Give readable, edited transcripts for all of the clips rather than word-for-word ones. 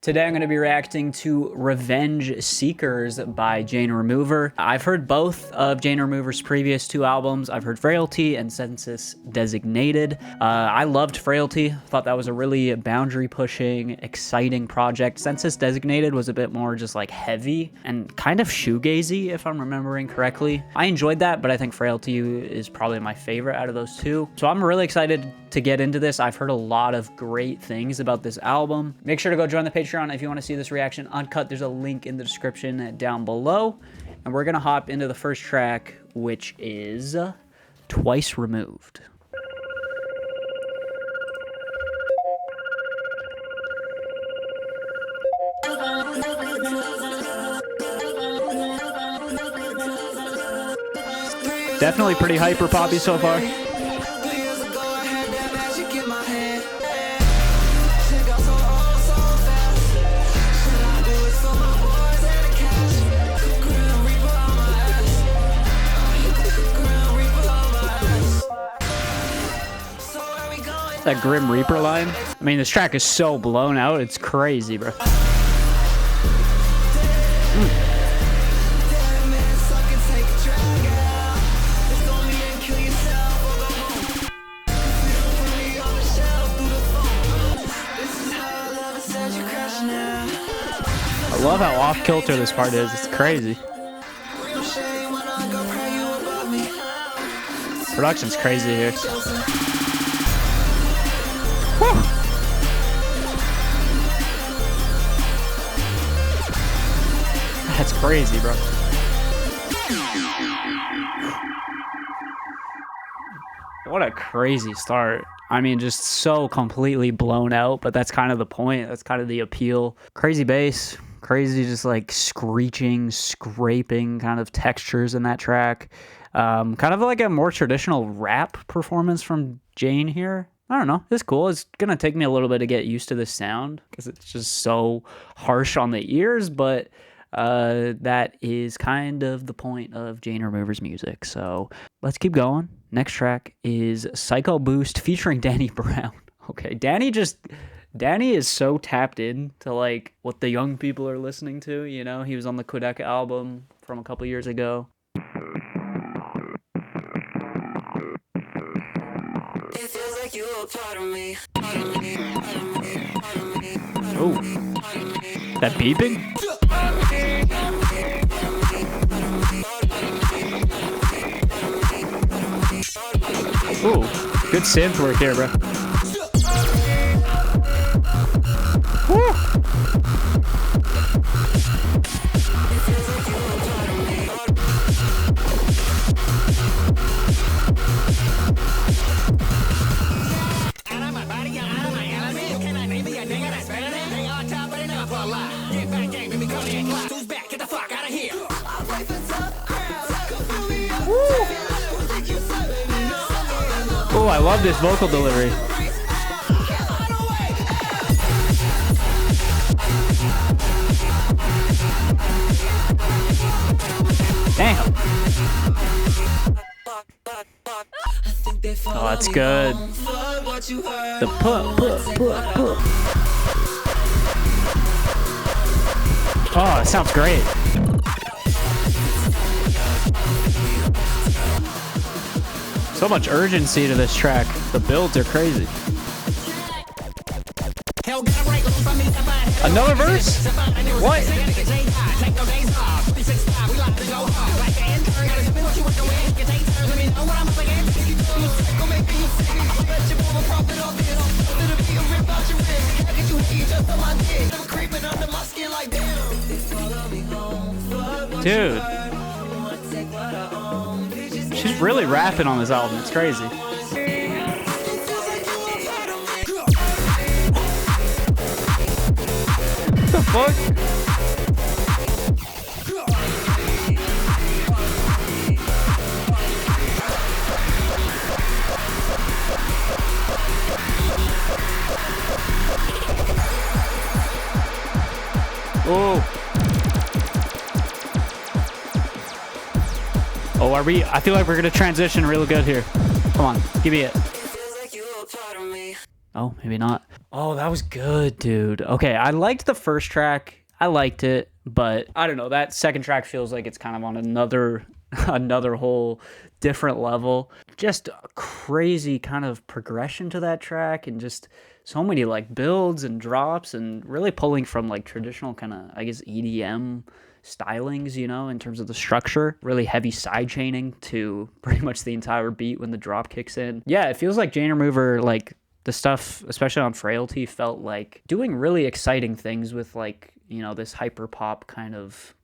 Today I'm going to be reacting to Revengeseekerz by Jane Remover. I've heard both of Jane Remover's previous two albums. I've heard Frailty and Census Designated. I loved Frailty. Thought that was a really boundary-pushing, exciting project. Census Designated was a bit more just like heavy and kind of shoegazy, if I'm remembering correctly. I enjoyed that, but I think Frailty is probably my favorite out of those two. So I'm really excited to get into this. I've heard a lot of great things about this album. Make sure to go join the Patreon if you want to see this reaction uncut. There's a link in the description down below. And we're going to hop into the first track, which is Twice Removed. Definitely pretty hyper poppy so far. That Grim Reaper line. I mean, this track is so blown out, it's crazy, bro. I love how off-kilter this part is. It's crazy. Production's crazy here. Woo. That's crazy, bro. What a crazy start. I mean, just so completely blown out, but that's kind of the point. That's kind of the appeal. Crazy bass, crazy just like screeching, scraping kind of textures in that track. Kind of like a more traditional rap performance from Jane here. I don't know. It's cool. It's going to take me a little bit to get used to the sound because it's just so harsh on the ears, but that is kind of the point of Jane Remover's music. So let's keep going. Next track is Psychoboost featuring Danny Brown. Okay, Danny is so tapped in to like what the young people are listening to, you know? He was on the Quebec album from a couple years ago. Oh, that beeping? Ooh, good synth work here, bro. Woo. Oh, I love this vocal delivery. Damn. Oh, that's good. The put. Oh, it sounds great. So much urgency to this track. The builds are crazy. Another verse? What? Dude. She's really rapping on this album. It's crazy. What the fuck? Oh. Oh, are we? I feel like we're gonna transition real good here. Come on, give me it. Oh, maybe not. Oh, that was good, dude. Okay, I liked the first track. I liked it, but I don't know. That second track feels like it's kind of on another another whole different level. Just a crazy kind of progression to that track, and just so many like builds and drops, and really pulling from like traditional kind of, I guess, EDM stylings, you know, in terms of the structure. Really heavy side chaining to pretty much the entire beat when the drop kicks in. Yeah, it feels like Jane Remover, like the stuff, especially on Frailty, felt like doing really exciting things with, like, you know, this hyper pop kind of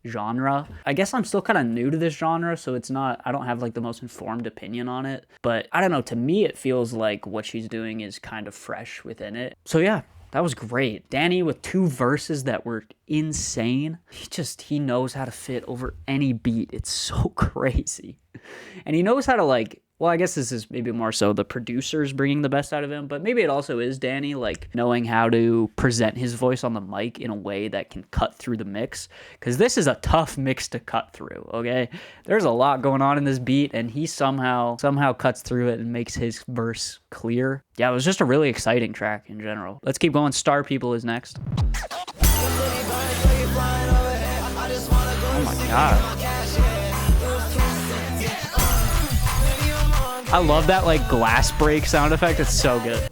genre. I guess I'm still kind of new to this genre, so it's not, I don't have like the most informed opinion on it, but I don't know, to me it feels like what she's doing is kind of fresh within it. So yeah, that was great. Danny with 2 verses that were insane. He knows how to fit over any beat. It's so crazy. And he knows how to, like, well, I guess this is maybe more so the producers bringing the best out of him, but maybe it also is Danny, like, knowing how to present his voice on the mic in a way that can cut through the mix, because this is a tough mix to cut through, okay? There's a lot going on in this beat, and he somehow cuts through it and makes his verse clear. Yeah, it was just a really exciting track in general. Let's keep going. Star People is next. Oh my god. I love that, like, glass break sound effect. It's so good.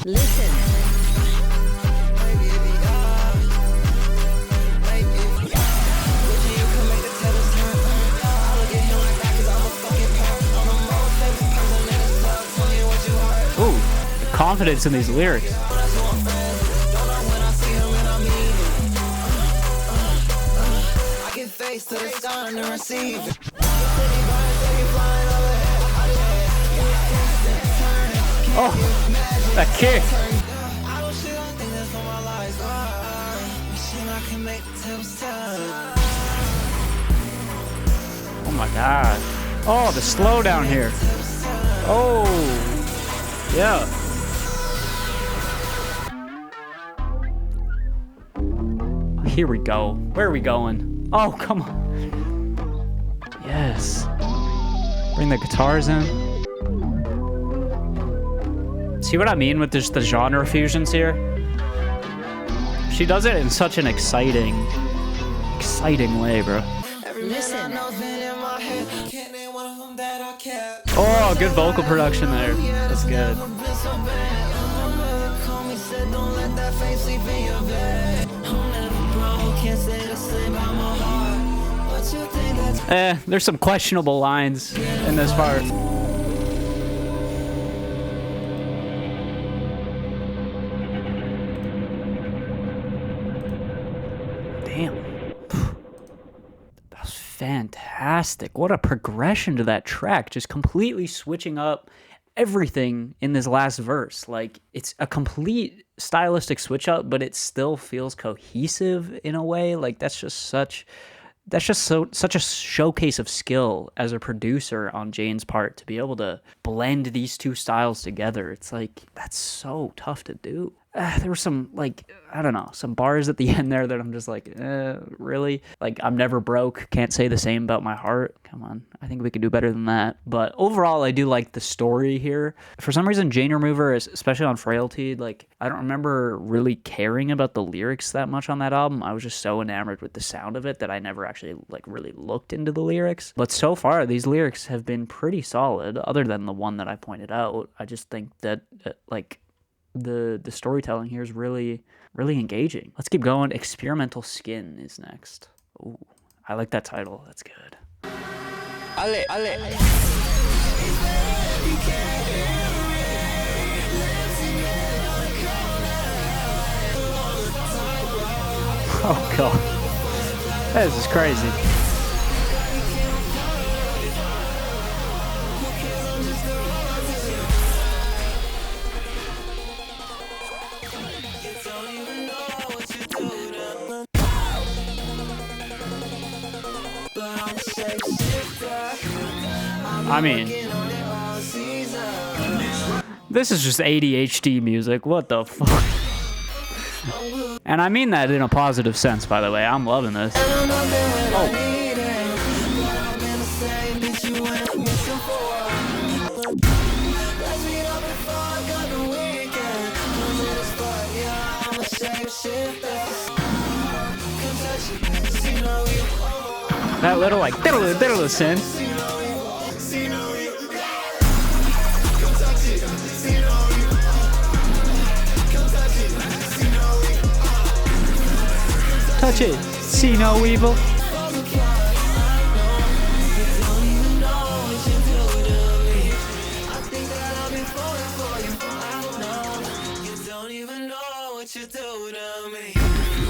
Listen. Ooh, the confidence in these lyrics. Oh, that kick. Oh my god. Oh, the slowdown here. Oh, yeah. Here we go. Where are we going? Oh, come on. Yes. Bring the guitars in. See what I mean with just the genre fusions here? She does it in such an exciting way, bro. Listen. Oh, good vocal production there. That's good. There's some questionable lines in this part. Damn. That was fantastic. What a progression to that track. Just completely switching up everything in this last verse. Like, it's a complete stylistic switch up, but it still feels cohesive in a way. Like, such a showcase of skill as a producer on Jane's part to be able to blend these two styles together. It's like, that's so tough to do. There were some, like, I don't know, some bars at the end there that I'm just like, really? Like, I'm never broke, can't say the same about my heart. Come on, I think we could do better than that. But overall, I do like the story here. For some reason, Jane Remover, especially on Frailty, like, I don't remember really caring about the lyrics that much on that album. I was just so enamored with the sound of it that I never actually, like, really looked into the lyrics. But so far, these lyrics have been pretty solid, other than the one that I pointed out. I just think that, like, the storytelling here is really engaging. Let's keep going. Experimental Skin is next. Ooh, I like that title. That's good. Ale. Oh god, this is crazy. I mean, this is just ADHD music. What the fuck? And I mean that in a positive sense, by the way. I'm loving this. Oh. That little like diddle sin. Touch it, see no evil.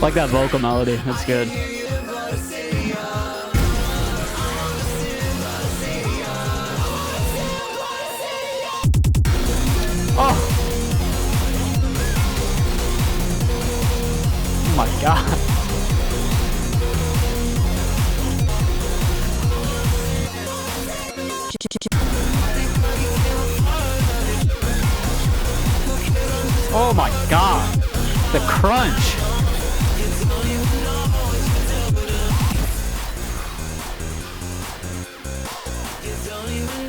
Like that vocal melody, that's good. Oh! Oh my god. Oh my god. The crunch.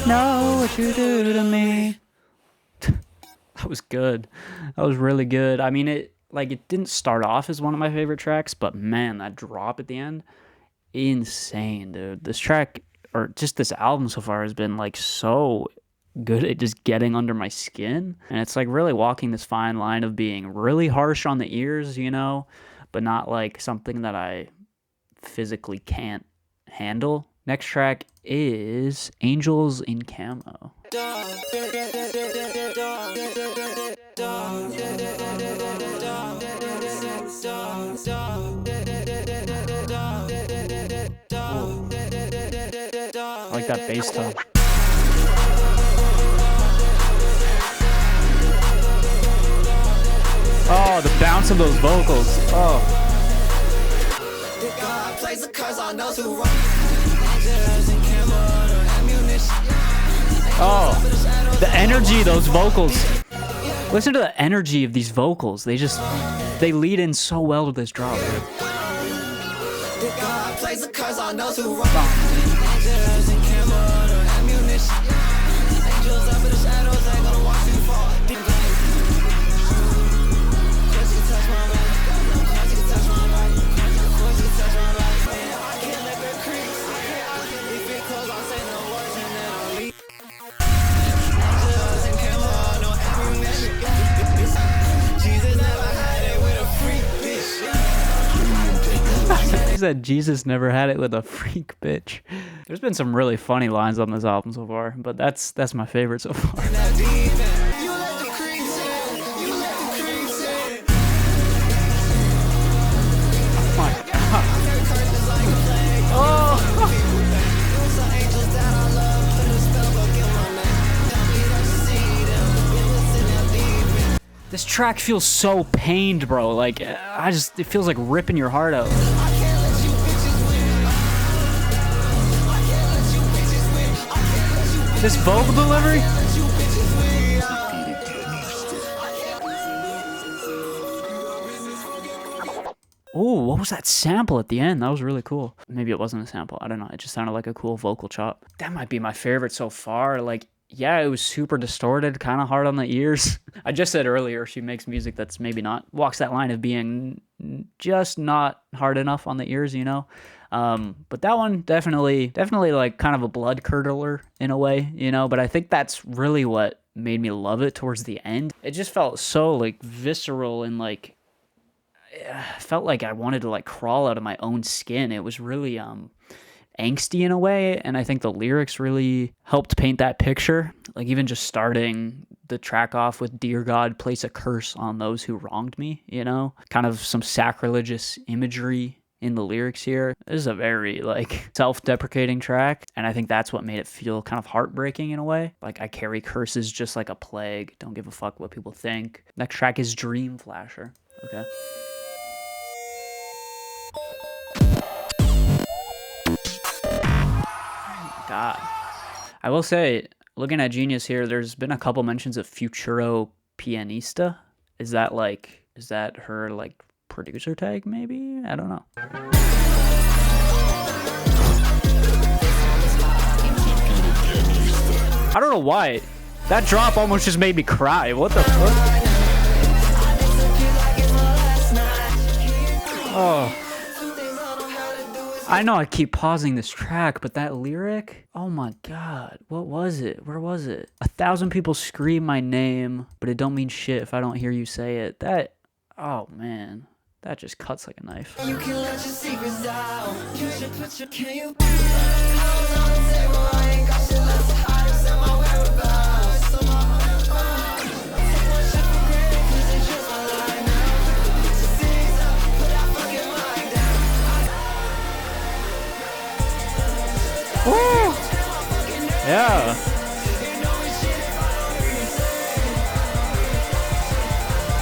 Know what you do to me. That was good. That was really good. I mean, it didn't start off as one of my favorite tracks, but man, that drop at the end, insane, dude. This track, or just this album so far, has been like so good at just getting under my skin. And it's like really walking this fine line of being really harsh on the ears, you know, but not like something that I physically can't handle. Next track is Angels in Camo. I like that bass tone. Oh, the bounce of those vocals. Oh. Oh, the energy of those vocals. Listen to the energy of these vocals. They lead in so well to this drop. He said Jesus never had it with a freak bitch. There's been some really funny lines on this album so far, but that's my favorite so far. Oh my god. Oh. This track feels so pained, bro. Like, it feels like ripping your heart out. This vocal delivery? Oh, what was that sample at the end? That was really cool. Maybe it wasn't a sample. I don't know. It just sounded like a cool vocal chop. That might be my favorite so far. Like, yeah, it was super distorted, kind of hard on the ears. I just said earlier she makes music that's maybe not, walks that line of being just not hard enough on the ears, you know? But that one definitely like kind of a blood curdler in a way, you know? But I think that's really what made me love it towards the end. It just felt so like visceral and like, felt like I wanted to like crawl out of my own skin. It was really, angsty in a way, and I think the lyrics really helped paint that picture. Like even just starting the track off with "Dear God, place a curse on those who wronged me," you know, kind of some sacrilegious imagery in the lyrics here. This is a very like self-deprecating track, and I think that's what made it feel kind of heartbreaking in a way. Like, I carry curses just like a plague, don't give a fuck what people think. Next track is Dreamflasher. Okay. God. I will say, looking at Genius here, there's been a couple mentions of Futuro Pianista. Is that like Is that her like producer tag maybe? I don't know. I don't know why. That drop almost just made me cry. What the fuck? Oh. I know I keep pausing this track, but that lyric, oh my god, what was it? Where was it? 1,000 people scream my name, but it don't mean shit if I don't hear you say it. That, oh man, that just cuts like a knife. You can let your secrets out. You should put your, can you Woo! Yeah.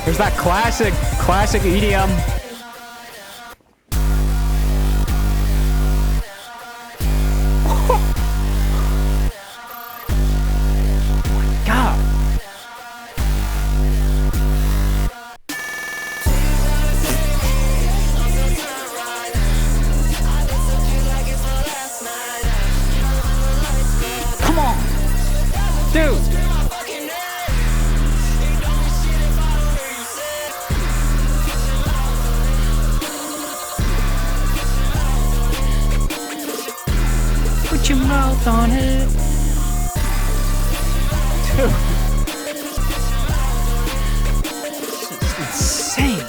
There's that classic EDM. Oh my god. Come on, dude. Put your mouth on it, dude. This is insane.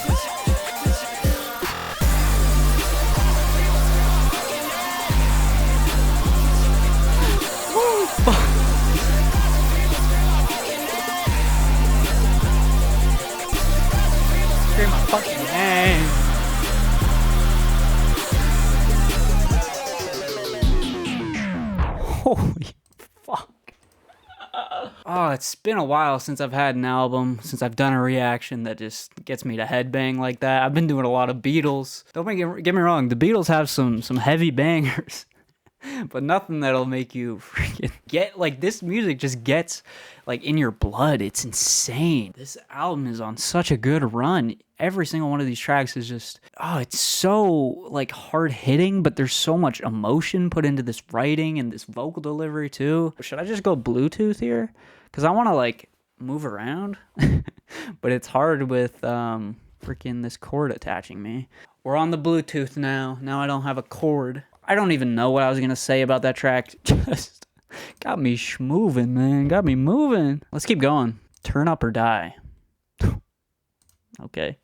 Scream my fucking name. Holy fuck. Oh, it's been a while since I've had an album, since I've done a reaction that just gets me to headbang like that. I've been doing a lot of Beatles. Don't get me wrong, the Beatles have some heavy bangers. But nothing that'll make you freaking get, like, this music just gets, like, in your blood. It's insane. This album is on such a good run. Every single one of these tracks is just, oh, it's so, like, hard-hitting, but there's so much emotion put into this writing and this vocal delivery, too. Should I just go Bluetooth here? Because I want to, like, move around. But it's hard with, freaking this cord attaching me. We're on the Bluetooth now. Now I don't have a cord. I don't even know what I was going to say about that track. Just got me schmoving, man. Got me moving. Let's keep going. Turn up or die. Okay.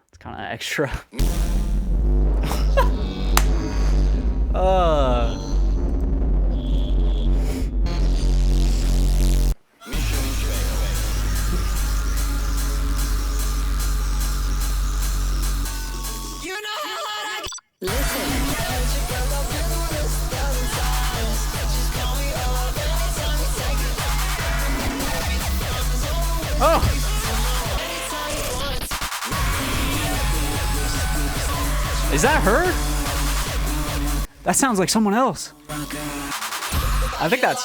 It's kind of extra. Listen. Oh! Is that her? That sounds like someone else. I think that's...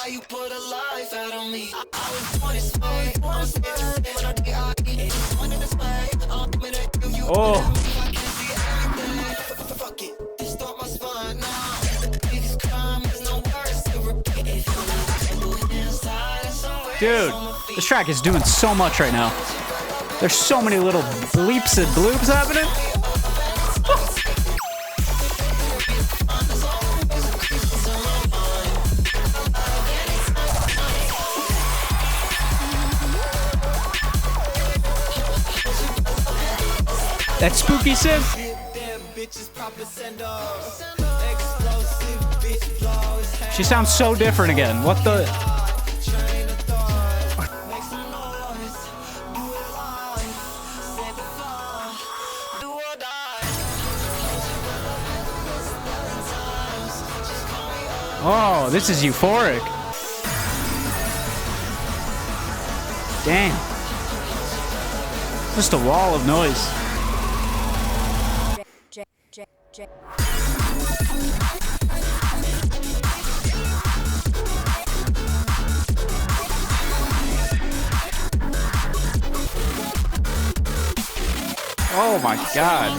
Oh! Dude, this track is doing so much right now. There's so many little bleeps and bloops happening. That spooky synth. She sounds so different again. What the... Oh, this is euphoric. Damn. Just a wall of noise. Oh my god.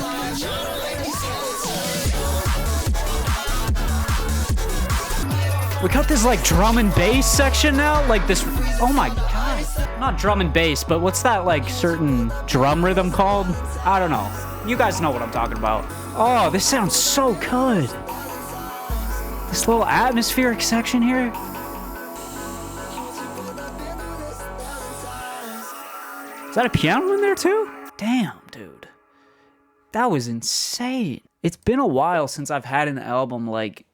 We got this like drum and bass section now, like this. Oh my god. Not drum and bass, but what's that like certain drum rhythm called? I don't know. You guys know what I'm talking about. Oh, this sounds so good. This little atmospheric section here. Is that a piano in there too? Damn, dude. That was insane. It's been a while since I've had an album like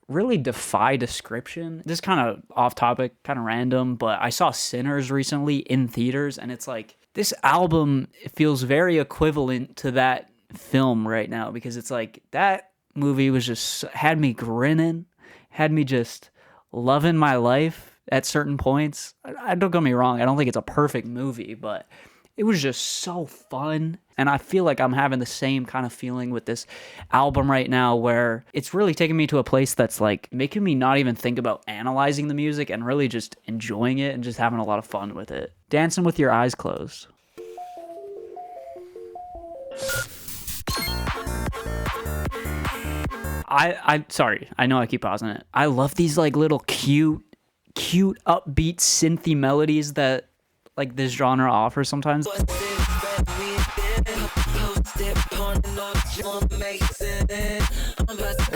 really defy description. This is kind of off topic, kind of random, but I saw Sinners recently in theaters, and it's like this album feels very equivalent to that film right now, because it's like that movie was just had me grinning, had me just loving my life at certain points. I don't get me wrong, I don't think it's a perfect movie, but it was just so fun. And I feel like I'm having the same kind of feeling with this album right now, where it's really taking me to a place that's like making me not even think about analyzing the music and really just enjoying it and just having a lot of fun with it. Dancing with your eyes closed. Sorry, I know I keep pausing it. I love these like little cute upbeat synthy melodies that like this genre offers sometimes.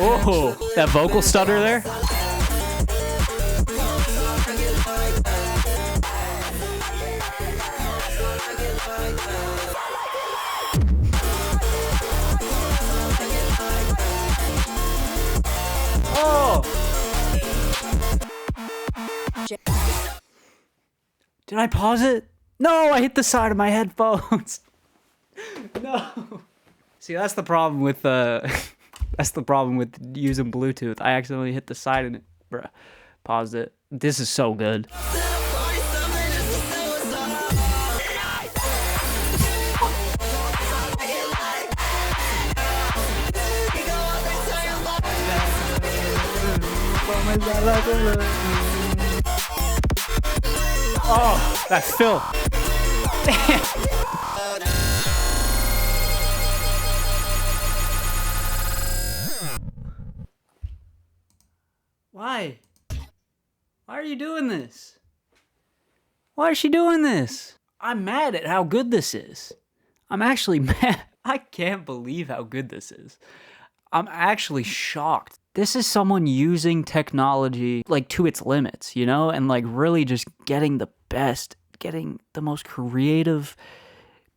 Oh, that vocal stutter there. Oh! Did I pause it? No, I hit the side of my headphones. No. See, that's the problem with that's the problem with using Bluetooth. I accidentally hit the side and it paused it. This is so good. Oh, that fill. Damn. Why? Why are you doing this? Why is she doing this? I'm mad at how good this is. I'm actually mad. I can't believe how good this is. I'm actually shocked. This is someone using technology like to its limits, you know, and like really just getting the best, getting the most creative,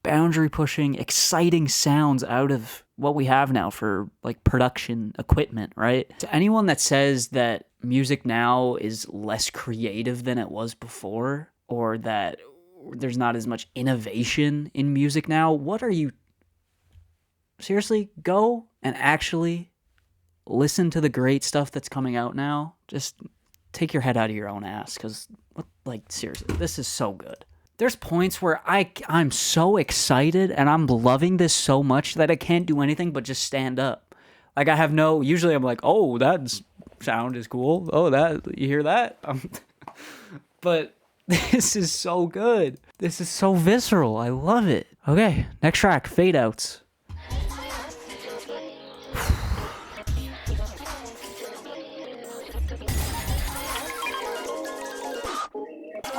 boundary pushing, exciting sounds out of what we have now for like production equipment, right? To anyone that says that music now is less creative than it was before, or that there's not as much innovation in music now, what are you... Seriously, go and actually listen to the great stuff that's coming out now. Just take your head out of your own ass, because, like, seriously, this is so good. There's points where I'm so excited and I'm loving this so much that I can't do anything but just stand up. Like, I have no... Usually I'm like, oh, that sound is cool. Oh, that... You hear that? But this is so good. This is so visceral. I love it. Okay, next track, Fadeoutz.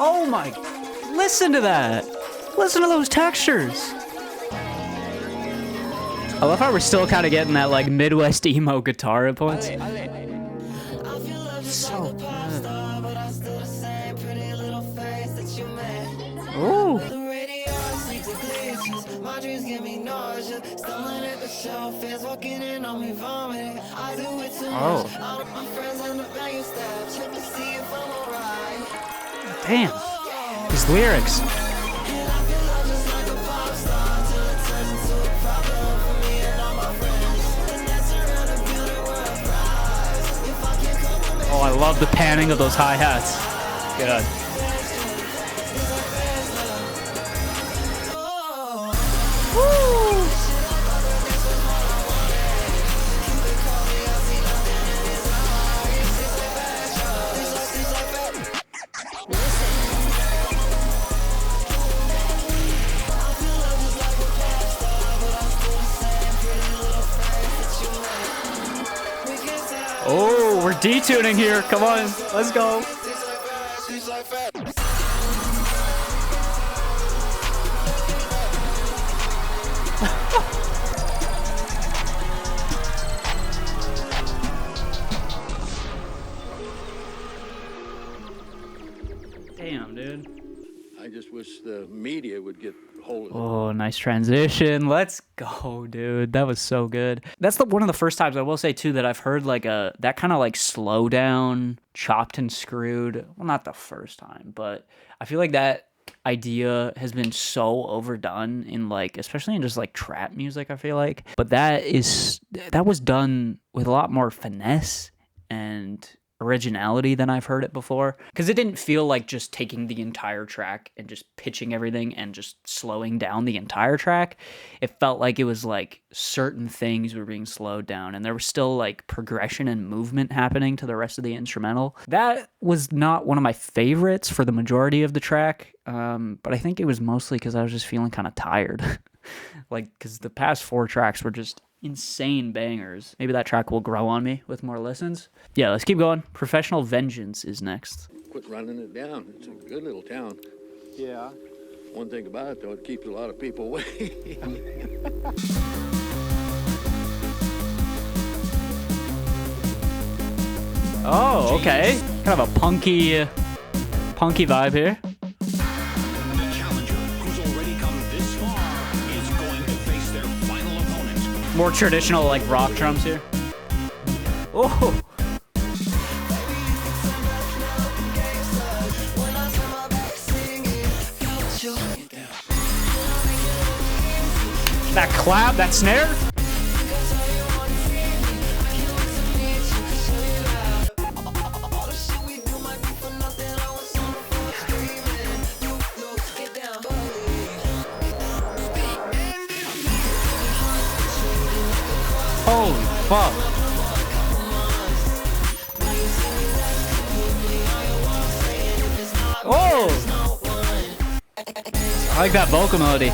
Oh my, listen to that. Listen to those textures. I love how we're still kind of getting that like Midwest emo guitar at points. So good. Ooh. Oh. Damn, his lyrics. Oh, I love the panning of those hi-hats. Good. Woo! detuning here. Come on, let's go. Damn, dude. I just wish the media would get hold of it. Oh, nice transition. Let's go, dude. That was so good. That's one of the first times I will say too that I've heard like that kind of like slow down, chopped and screwed. Well, not the first time, but I feel like that idea has been so overdone in like, especially in just like trap music, I feel like. But that was done with a lot more finesse and originality than I've heard it before, because it didn't feel like just taking the entire track and just pitching everything and just slowing down the entire track. It felt like it was like certain things were being slowed down and there was still like progression and movement happening to the rest of the instrumental. That was not one of my favorites for the majority of the track, but I think it was mostly because I was just feeling kind of tired. Like, because the past 4 tracks were just insane bangers. Maybe that track will grow on me with more listens. Yeah, let's keep going. Professional Vengeance is next. Quit running it down. It's a good little town. Yeah. One thing about it, though, it keeps a lot of people away. Oh, okay. Kind of a punky vibe here. The challenger, who's already come this far, is going to face their final opponent. More traditional, like, rock drums here. Oh! That clap, that snare? Holy fuck. Oh! I like that vocal melody.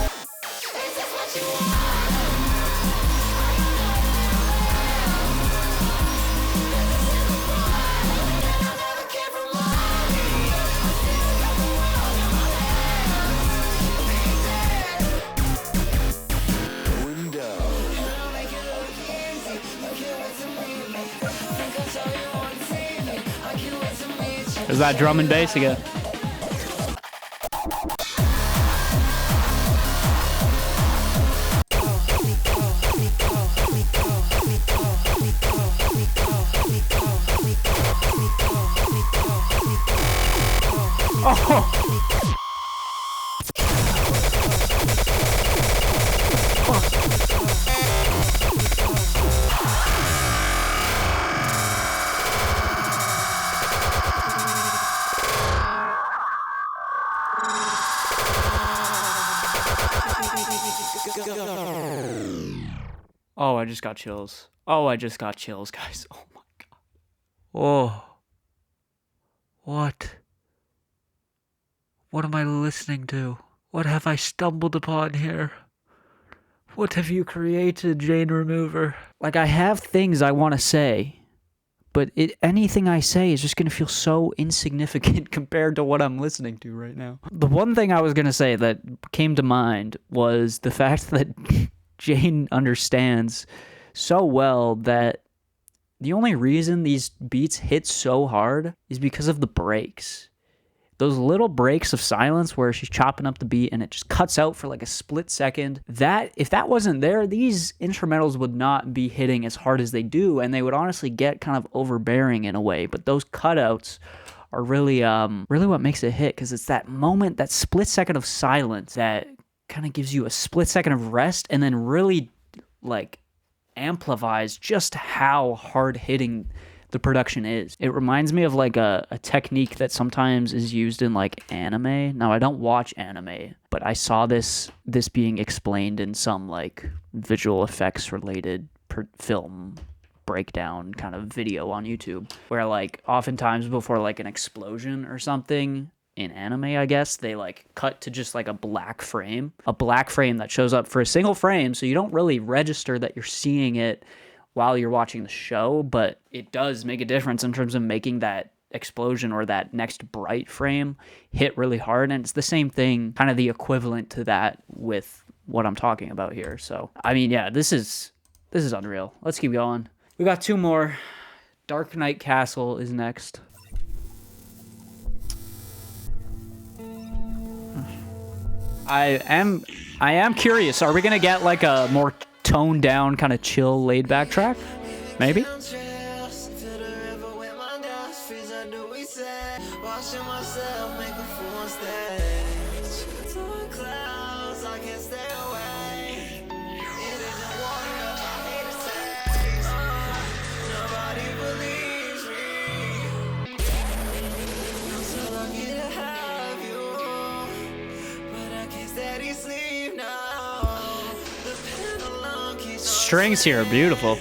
There's that drum and bass again. Oh! Oh, I just got chills. Oh, I just got chills, guys. Oh my god. Oh. What? What am I listening to? What have I stumbled upon here? What have you created, Jane Remover? Like, I have things I want to say, but anything I say is just going to feel so insignificant compared to what I'm listening to right now. The one thing I was going to say that came to mind was the fact that Jane understands so well that the only reason these beats hit so hard is because of the breaks. Those little breaks of silence where she's chopping up the beat and it just cuts out for like a split second. That, if that wasn't there, these instrumentals would not be hitting as hard as they do, and they would honestly get kind of overbearing in a way. But those cutouts are really what makes it hit, because it's that moment, that split second of silence that kind of gives you a split second of rest and then really like amplifies just how hard hitting the production is. It reminds me of like a technique that sometimes is used in like anime. Now, I don't watch anime, but I saw this being explained in some like visual effects related film breakdown kind of video on YouTube, where like oftentimes before like an explosion or something in anime, I guess, they like cut to just like a black frame that shows up for a single frame, so you don't really register that you're seeing it while you're watching the show, but it does make a difference in terms of making that explosion or that next bright frame hit really hard. And it's the same thing, kind of the equivalent to that with what I'm talking about here. So, I mean, yeah, this is unreal. Let's keep going. We got 2 more. Dark Knight Castle is next. I am curious. Are we gonna get like a more toned down, kind of chill, laid back track? Maybe. Strings here are beautiful.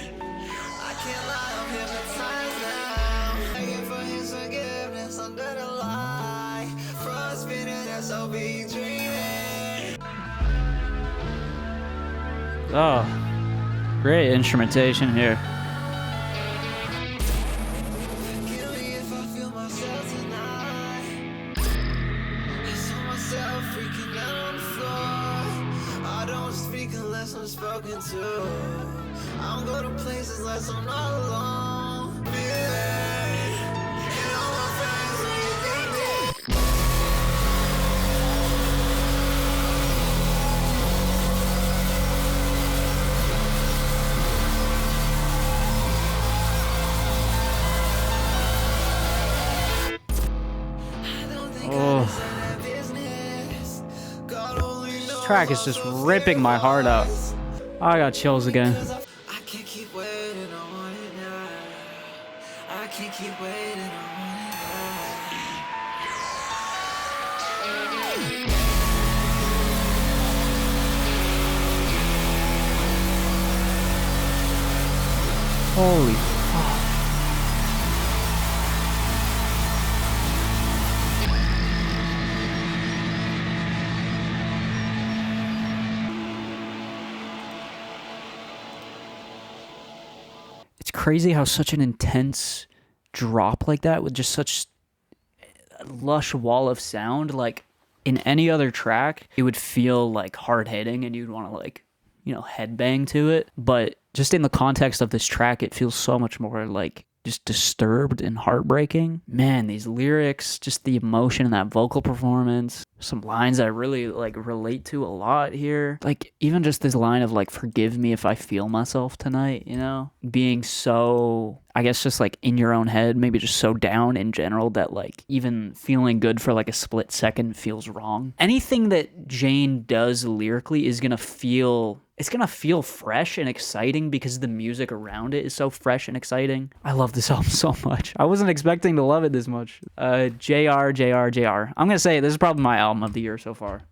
Oh, great instrumentation here. I don't go to places unless I'm not alone. This track is just ripping my heart out. Oh, I got chills again. I can't keep waiting, I want it now. I can't keep waiting, I want it now. Holy fuck. Crazy how such an intense drop like that with just such a lush wall of sound, like in any other track it would feel like hard hitting and you'd want to like, you know, headbang to it, but just in the context of this track it feels so much more like just disturbed and heartbreaking. Man, these lyrics, just the emotion in that vocal performance, some lines I really like relate to a lot here. Like even just this line of like, forgive me if I feel myself tonight, you know, being so, I guess just like in your own head, maybe just so down in general that like even feeling good for like a split second feels wrong. Anything that Jane does lyrically is gonna feel, it's gonna feel fresh and exciting because the music around it is so fresh and exciting. I love this album so much. I wasn't expecting to love it this much. JRJRJR. I'm gonna say this is probably my album of the year so far.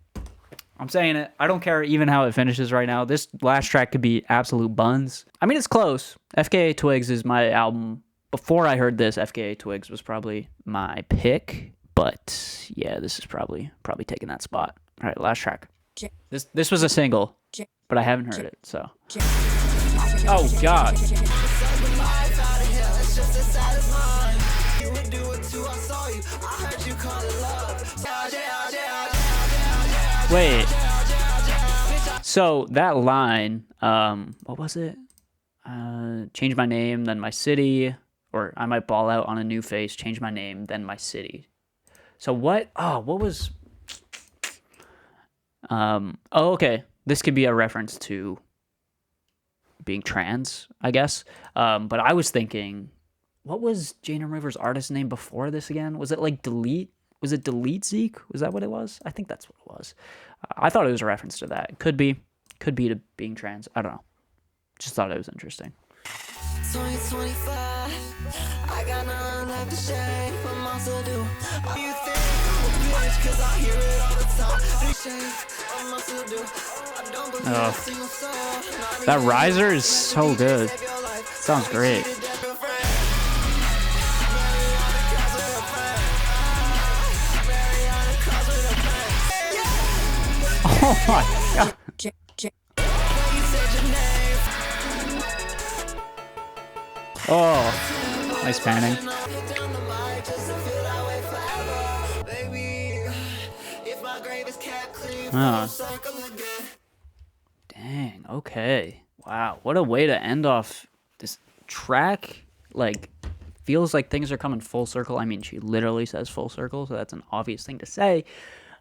I'm saying it. I don't care even how it finishes right now. This last track could be absolute buns. I mean, it's close. FKA Twigs is my album. Before I heard this, FKA Twigs was probably my pick. But yeah, this is probably taking that spot. All right, last track. This was a single, but I haven't heard it, so. Oh, God. Wait. So that line, what was it? Change my name, then my city, or I might ball out on a new face, change my name, then my city. So what? Oh, what was... oh, okay. This could be a reference to being trans, I guess. But I was thinking, what was Jane Rivers' artist name before this again? Was it like Delete? Was it Delete Zeke? Was that what it was? I think that's what it was. I thought it was a reference to that. Could be to being trans. I don't know. Just thought it was interesting. 2025, I got nothing left to say. What mom still do? You think I'm a bitch? 'Cause I hear it all the time. What mom still do? I don't believe a single soul. That riser is so good. Sounds great. Oh my God. Oh, nice panning. Dang, okay. Wow, what a way to end off this track. Like, feels like things are coming full circle. I mean, she literally says full circle, so that's an obvious thing to say.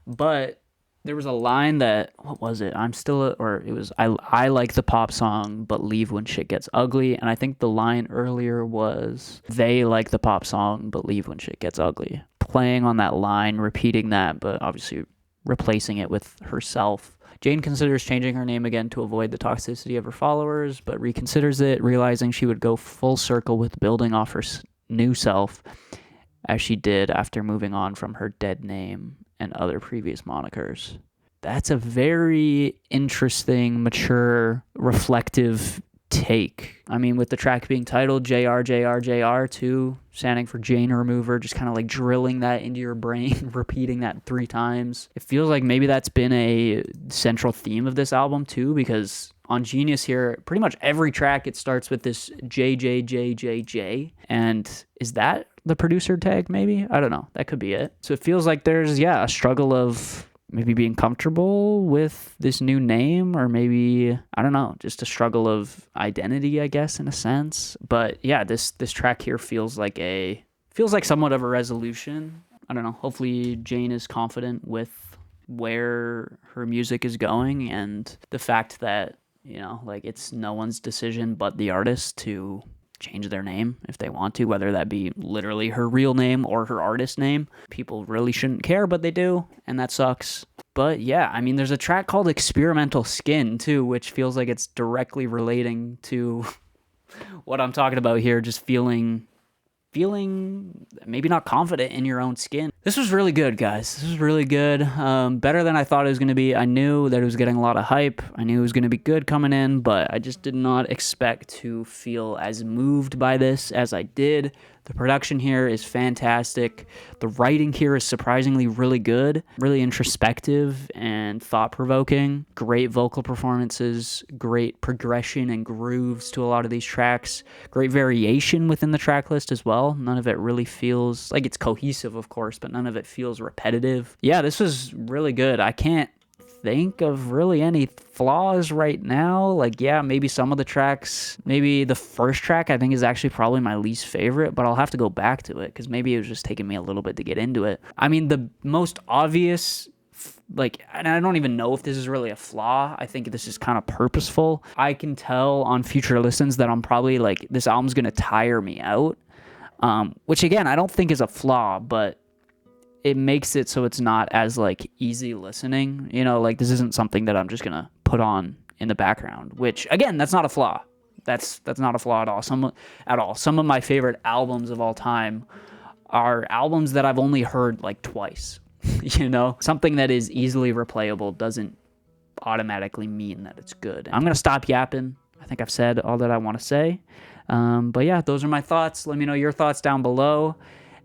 But there was a line that, what was it? I like the pop song, but leave when shit gets ugly. And I think the line earlier was, they like the pop song, but leave when shit gets ugly. Playing on that line, repeating that, but obviously replacing it with herself. Jane considers changing her name again to avoid the toxicity of her followers, but reconsiders it, realizing she would go full circle with building off her new self, as she did after moving on from her dead name and other previous monikers. That's a very interesting, mature, reflective take. I mean, with the track being titled JRJRJR too, standing for Jane Remover, just kind of like drilling that into your brain, repeating that 3 times. It feels like maybe that's been a central theme of this album too, because on Genius here, pretty much every track, it starts with this JJJJJ. And is that the producer tag maybe? I don't know. That could be it. So it feels like there's, a struggle of maybe being comfortable with this new name, or maybe, I don't know, just a struggle of identity, I guess, in a sense. But yeah, this track here feels like somewhat of a resolution. I don't know. Hopefully Jane is confident with where her music is going, and the fact that, like, it's no one's decision but the artist to change their name if they want to, whether that be literally her real name or her artist name. People really shouldn't care, but they do, and that sucks. But yeah, I mean, there's a track called Experimental Skin too, which feels like it's directly relating to what I'm talking about here, just feeling maybe not confident in your own skin. This was really good, guys. This was really good. Better than I thought it was going to be. I knew that it was getting a lot of hype. I knew it was going to be good coming in, but I just did not expect to feel as moved by this as I did. The production here is fantastic. The writing here is surprisingly really good, really introspective and thought-provoking. Great vocal performances, great progression and grooves to a lot of these tracks. Great variation within the track list as well. None of it really feels like it's cohesive, of course, but none of it feels repetitive. Yeah, this was really good. I can't think of really any flaws right now. Like, yeah, maybe some of the tracks, maybe the first track I think is actually probably my least favorite, but I'll have to go back to it because maybe it was just taking me a little bit to get into it. I mean, the most obvious, and I don't even know if this is really a flaw. I think this is kind of purposeful. I can tell on future listens that I'm probably like, this album's gonna tire me out, which again, I don't think is a flaw, but it makes it so it's not as like easy listening. Like, this isn't something that I'm just gonna put on in the background, which again, that's not a flaw. That's not a flaw at all. Some of my favorite albums of all time are albums that I've only heard like twice. Something that is easily replayable doesn't automatically mean that it's good. I'm gonna stop yapping. I think I've said all that I want to say. But yeah, those are my thoughts. Let me know your thoughts down below,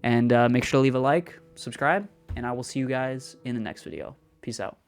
and make sure to leave a like, subscribe, and I will see you guys in the next video. Peace out.